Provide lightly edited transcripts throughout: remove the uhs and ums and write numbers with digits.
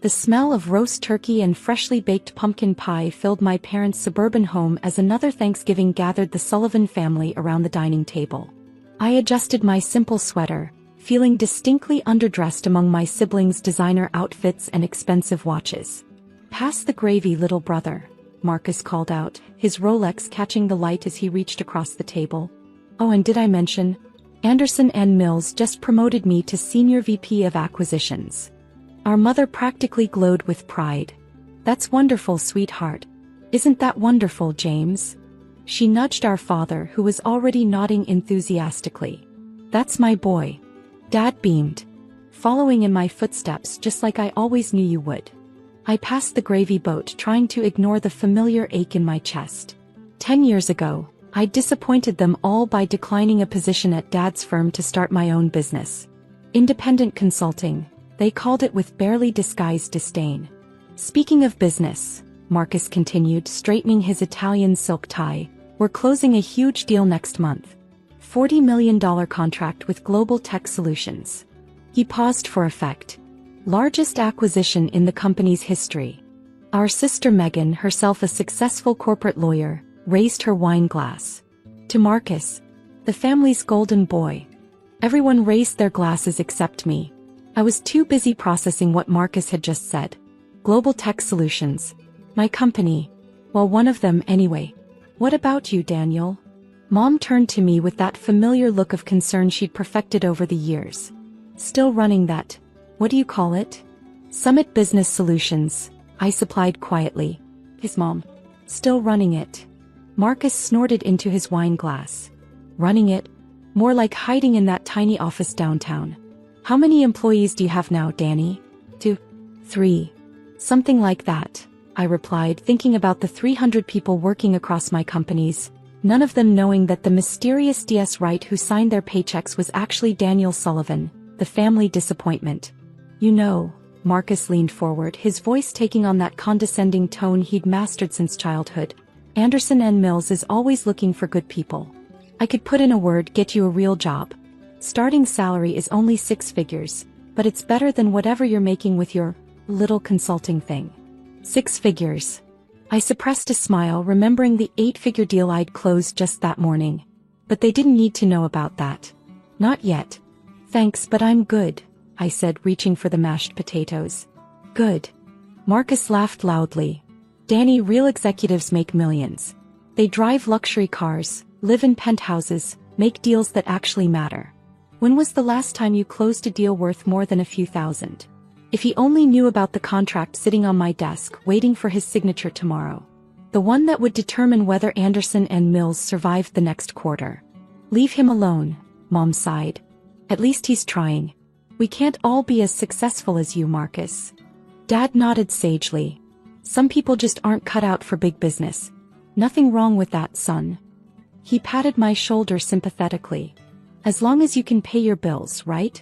The smell of roast turkey and freshly baked pumpkin pie filled my parents' suburban home as another Thanksgiving gathered the Sullivan family around the dining table. I adjusted my simple sweater, feeling distinctly underdressed among my siblings' designer outfits and expensive watches. "Pass the gravy, little brother," Marcus called out, his Rolex catching the light as he reached across the table. "Oh, and did I mention? Anderson and Mills just promoted me to Senior VP of Acquisitions." Our mother practically glowed with pride. "That's wonderful, sweetheart. Isn't that wonderful, James?" She nudged our father, who was already nodding enthusiastically. "That's my boy." Dad beamed, following in my footsteps just like I always knew you would. I passed the gravy boat, trying to ignore the familiar ache in my chest. 10 years ago, I disappointed them all by declining a position at Dad's firm to start my own business. Independent consulting, they called it with barely disguised disdain. "Speaking of business," Marcus continued, straightening his Italian silk tie, "we're closing a huge deal next month. $40 million contract with Global Tech Solutions." He paused for effect. "Largest acquisition in the company's history." Our sister Megan, herself a successful corporate lawyer, raised her wine glass. To Marcus, the family's golden boy. Everyone raised their glasses except me. I was too busy processing what Marcus had just said. Global Tech Solutions. My company. Well, one of them anyway. "What about you, Daniel?" Mom turned to me with that familiar look of concern she'd perfected over the years. "Still running that, what do you call it?" "Summit Business Solutions," I supplied quietly. His mom. "Still running it." Marcus snorted into his wine glass. "Running it? More like hiding in that tiny office downtown." "How many employees do you have now, Danny?" 2, 3. "Something like that," I replied, thinking about the 300 people working across my companies, none of them knowing that the mysterious DS Wright who signed their paychecks was actually Daniel Sullivan, the family disappointment. "You know," Marcus leaned forward, his voice taking on that condescending tone he'd mastered since childhood, "Anderson and Mills is always looking for good people. I could put in a word, get you a real job. Starting salary is only 6 figures, but it's better than whatever you're making with your little consulting thing." 6 figures. I suppressed a smile, remembering the 8-figure deal I'd closed just that morning. But they didn't need to know about that. "Not yet. Thanks, but I'm good," I said, reaching for the mashed potatoes. "Good." Marcus laughed loudly. "Danny, real executives make millions. They drive luxury cars, live in penthouses, make deals that actually matter. When was the last time you closed a deal worth more than a few thousand? If he only knew about the contract sitting on my desk waiting for his signature tomorrow. The one that would determine whether Anderson and Mills survived the next quarter. "Leave him alone," Mom sighed. "At least he's trying. We can't all be as successful as you, Marcus." Dad nodded sagely. "Some people just aren't cut out for big business. Nothing wrong with that, son." He patted my shoulder sympathetically. "As long as you can pay your bills, right?"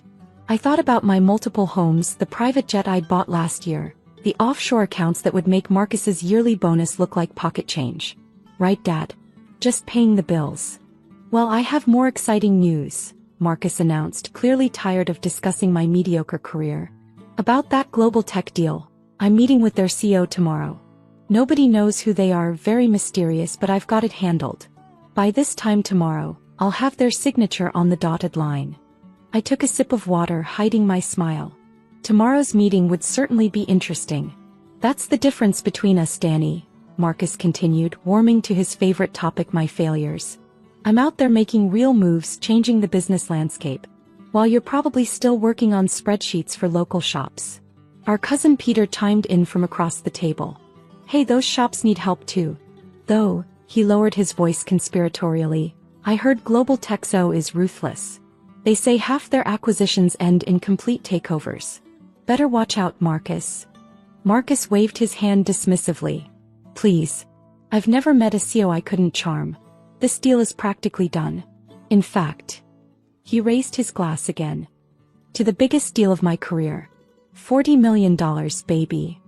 I thought about my multiple homes, the private jet I'd bought last year, the offshore accounts that would make Marcus's yearly bonus look like pocket change. "Right, Dad? Just paying the bills." "Well, I have more exciting news," Marcus announced, clearly tired of discussing my mediocre career. "About that global tech deal. I'm meeting with their CEO tomorrow. Nobody knows who they are, very mysterious, but I've got it handled. By this time tomorrow, I'll have their signature on the dotted line." I took a sip of water, hiding my smile. Tomorrow's meeting would certainly be interesting. "That's the difference between us, Danny," Marcus continued, warming to his favorite topic, my failures. "I'm out there making real moves, changing the business landscape, while you're probably still working on spreadsheets for local shops." Our cousin Peter chimed in from across the table. "Hey, those shops need help too. Though," he lowered his voice conspiratorially, "I heard Global Texo is ruthless. They say half their acquisitions end in complete takeovers. Better watch out, Marcus." Marcus waved his hand dismissively. "Please. I've never met a CEO I couldn't charm. This deal is practically done. In fact." He raised his glass again. "To the biggest deal of my career. $40 million, baby."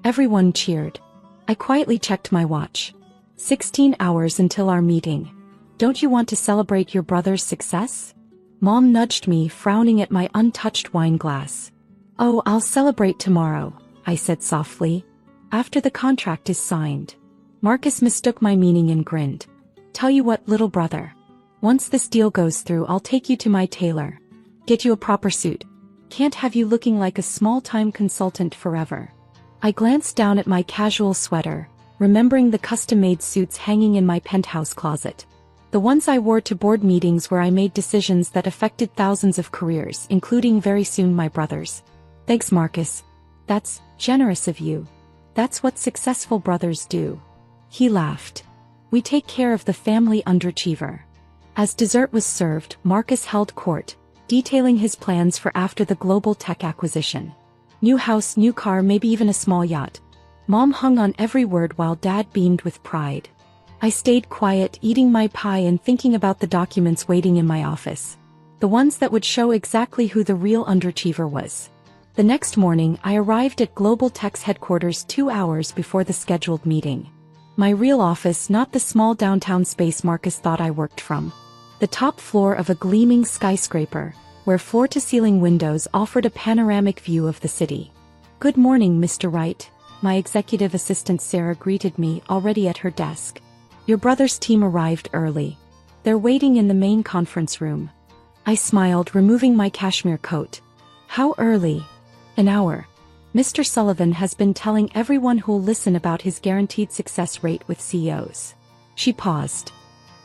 Everyone cheered. I quietly checked my watch. 16 hours until our meeting. "Don't you want to celebrate your brother's success?" Mom nudged me, frowning at my untouched wine glass. "Oh, I'll celebrate tomorrow," I said softly. After the contract is signed. Marcus mistook my meaning and grinned. Tell you what, little brother. Once this deal goes through, I'll take you to my tailor. Get you a proper suit. Can't have you looking like a small-time consultant forever. I glanced down at my casual sweater, remembering the custom-made suits hanging in my penthouse closet. The ones I wore to board meetings where I made decisions that affected thousands of careers, including very soon my brother's. Thanks, Marcus. That's generous of you. That's what successful brothers do. He laughed. We take care of the family underachiever. As dessert was served, Marcus held court, detailing his plans for after the global tech acquisition. New house, new car, maybe even a small yacht. Mom hung on every word while Dad beamed with pride. I stayed quiet, eating my pie and thinking about the documents waiting in my office. The ones that would show exactly who the real underachiever was. The next morning, I arrived at Global Tech's headquarters 2 hours before the scheduled meeting. My real office, not the small downtown space Marcus thought I worked from. The top floor of a gleaming skyscraper, where floor-to-ceiling windows offered a panoramic view of the city. Good morning, Mr. Wright. My executive assistant Sarah greeted me, already at her desk. Your brother's team arrived early. They're waiting in the main conference room. I smiled, removing my cashmere coat. How early? An hour. Mr. Sullivan has been telling everyone who'll listen about his guaranteed success rate with CEOs. She paused.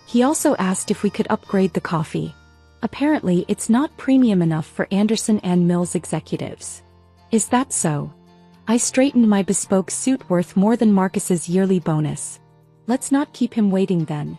He also asked if we could upgrade the coffee. Apparently, it's not premium enough for Anderson and Mills executives. Is that so? I straightened my bespoke suit, worth more than Marcus's yearly bonus. Let's not keep him waiting then.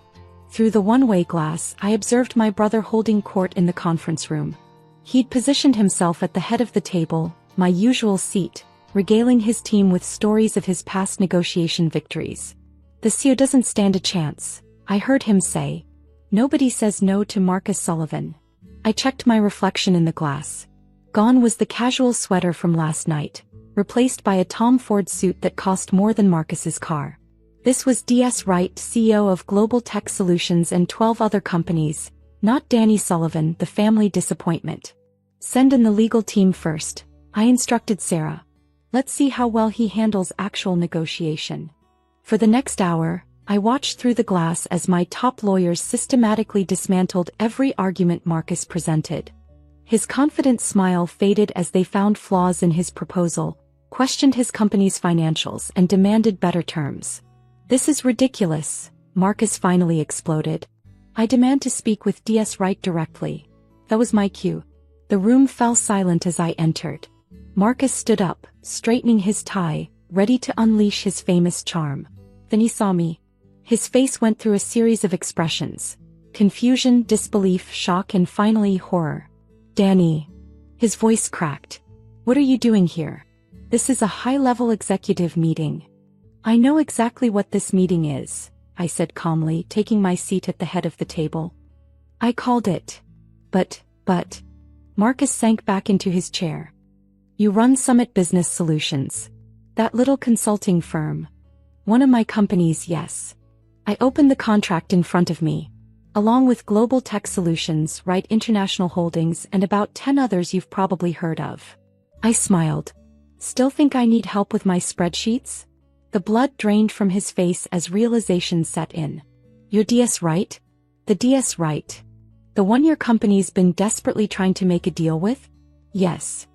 Through the one-way glass, I observed my brother holding court in the conference room. He'd positioned himself at the head of the table, my usual seat, regaling his team with stories of his past negotiation victories. The CEO doesn't stand a chance, I heard him say. Nobody says no to Marcus Sullivan. I checked my reflection in the glass. Gone was the casual sweater from last night, replaced by a Tom Ford suit that cost more than Marcus's car. This was D.S. Wright, CEO of Global Tech Solutions and 12 other companies, not Danny Sullivan, the family disappointment. Send in the legal team first, I instructed Sarah. Let's see how well he handles actual negotiation. For the next hour, I watched through the glass as my top lawyers systematically dismantled every argument Marcus presented. His confident smile faded as they found flaws in his proposal, questioned his company's financials, and demanded better terms. This is ridiculous, Marcus finally exploded. I demand to speak with D.S. Wright directly. That was my cue. The room fell silent as I entered. Marcus stood up, straightening his tie, ready to unleash his famous charm. Then he saw me. His face went through a series of expressions. Confusion, disbelief, shock, and finally horror. Danny. His voice cracked. What are you doing here? This is a high-level executive meeting. I know exactly what this meeting is, I said calmly, taking my seat at the head of the table. I called it. But. Marcus sank back into his chair. You run Summit Business Solutions. That little consulting firm. One of my companies, yes. I opened the contract in front of me. Along with Global Tech Solutions, Wright International Holdings, and about 10 others you've probably heard of. I smiled. Still think I need help with my spreadsheets? The blood drained from his face as realization set in. You're D.S. Wright? The D.S. Wright. The one your company's been desperately trying to make a deal with? Yes.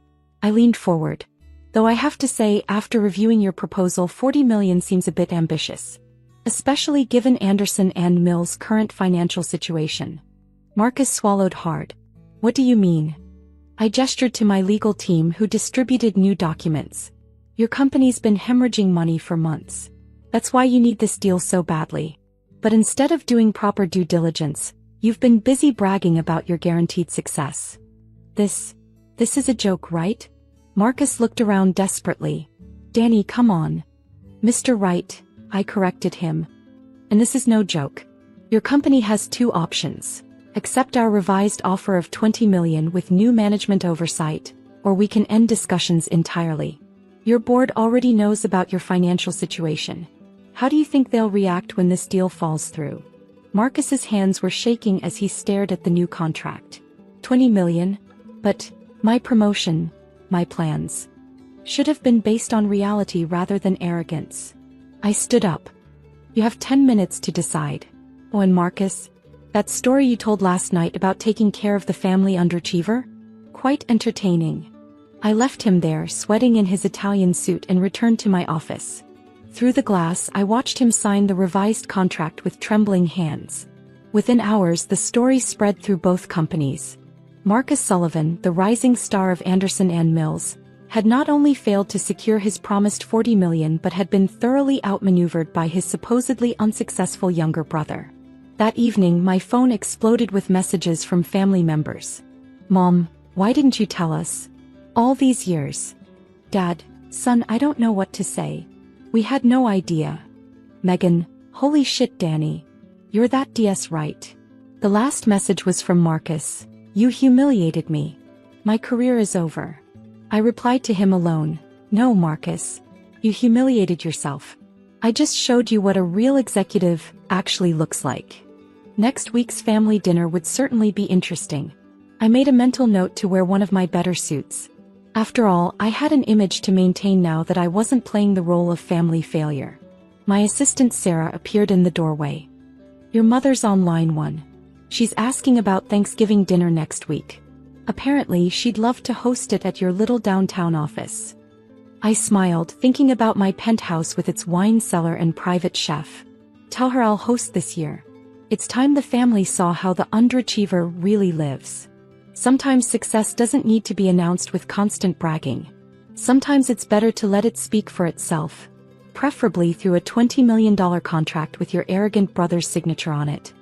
I leaned forward. Though I have to say, after reviewing your proposal, $40 million seems a bit ambitious. Especially given Anderson and Mills' current financial situation. Marcus swallowed hard. What do you mean? I gestured to my legal team, who distributed new documents. Your company's been hemorrhaging money for months. That's why you need this deal so badly. But instead of doing proper due diligence, you've been busy bragging about your guaranteed success. This is a joke, right? Marcus looked around desperately. Danny, come on. Mr. Wright, I corrected him. And this is no joke. Your company has 2 options. Accept our revised offer of $20 million with new management oversight, or we can end discussions entirely. Your board already knows about your financial situation. How do you think they'll react when this deal falls through? Marcus's hands were shaking as he stared at the new contract. $20 million? But my promotion, my plans. should have been based on reality rather than arrogance. I stood up. You have 10 minutes to decide. Oh, and Marcus, that story you told last night about taking care of the family underachiever? Quite entertaining. I left him there sweating in his Italian suit and returned to my office. Through the glass I watched him sign the revised contract with trembling hands. Within hours the story spread through both companies. Marcus Sullivan, the rising star of Anderson and Mills, had not only failed to secure his promised $40 million but had been thoroughly outmaneuvered by his supposedly unsuccessful younger brother. That evening my phone exploded with messages from family members. Mom, why didn't you tell us? All these years. Dad, son, I don't know what to say. We had no idea. Megan, holy shit, Danny. You're that DS right. The last message was from Marcus. You humiliated me. My career is over. I replied to him alone. No, Marcus. You humiliated yourself. I just showed you what a real executive actually looks like. Next week's family dinner would certainly be interesting. I made a mental note to wear one of my better suits. After all, I had an image to maintain now that I wasn't playing the role of family failure. My assistant Sarah appeared in the doorway. Your mother's on line 1. She's asking about Thanksgiving dinner next week. Apparently she'd love to host it at your little downtown office. I smiled, thinking about my penthouse with its wine cellar and private chef. Tell her I'll host this year. It's time the family saw how the underachiever really lives. Sometimes success doesn't need to be announced with constant bragging. Sometimes it's better to let it speak for itself, preferably through a $20 million contract with your arrogant brother's signature on it.